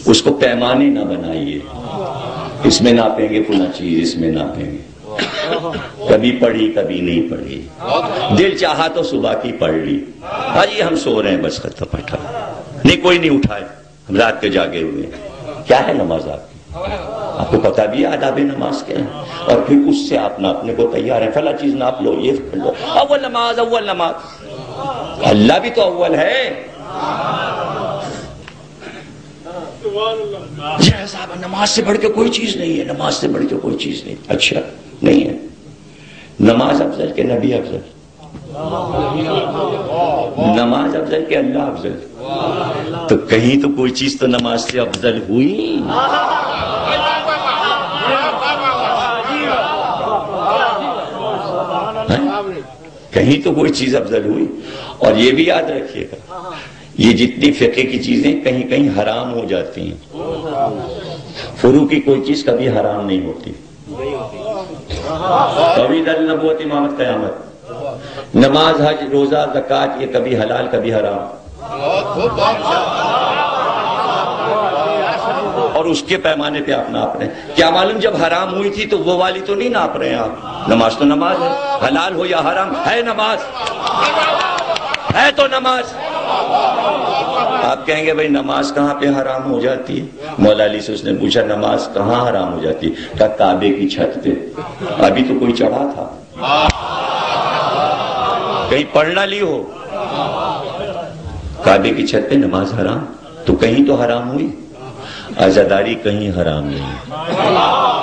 اس کو پیمانے نہ بنائیے، اس میں ناپیں گے فلاں چیز، اس میں ناپیں گے، کبھی پڑھی کبھی نہیں پڑھی، دل چاہا تو صبح کی پڑھ لی، آج ہم سو رہے ہیں بس ختم، اٹھا نہیں، کوئی نہیں اٹھائے، ہم رات کے جاگے ہوئے ہیں۔ کیا ہے نماز آپ کی؟ آپ کو پتا بھی ہے آداب نماز کے ہیں، اور پھر اس سے آپ ناپنے کو تیار ہیں، فلاں چیز ناپ لو، یہ کر لو، اول نماز اول نماز، اللہ بھی تو اول ہے۔ یہ صاحب نماز سے بڑھ کے کوئی چیز نہیں ہے، نماز سے بڑھ کے کوئی چیز نہیں، اچھا نہیں ہے؟ نماز افضل کہ نبی افضل؟ نماز افضل کہ اللہ افضل؟ تو کہیں تو کوئی چیز تو نماز سے افضل ہوئی۔ کہیں تو کوئی چیز افضل ہوئی۔ اور یہ بھی یاد رکھیے گا، یہ جتنی فقہ کی چیزیں کہیں کہیں حرام ہو جاتی ہیں، فروع کی کوئی چیز کبھی حرام نہیں ہوتی۔ توحید النبوت، امامت، قیامت، نماز، حج، روزہ، زکوٰۃ، یہ کبھی حلال کبھی حرام، اور اس کے پیمانے پہ آپ ناپ رہے ہیں۔ کیا معلوم جب حرام ہوئی تھی تو وہ والی تو نہیں ناپ رہے ہیں آپ؟ نماز تو نماز ہے، حلال ہو یا حرام ہے نماز، ہے تو نماز۔ آپ کہیں گے بھائی نماز کہاں پہ حرام ہو جاتی ہے؟ مولا علی سے اس نے پوچھا نماز کہاں حرام ہو جاتی ہے؟ کہا کعبے کی چھت پہ، ابھی تو کوئی چڑھا تھا، کہیں پڑھ نہ لی ہو، کعبے کی چھت پہ نماز حرام، تو کہیں تو حرام ہوئی، عزاداری کہیں حرام نہیں۔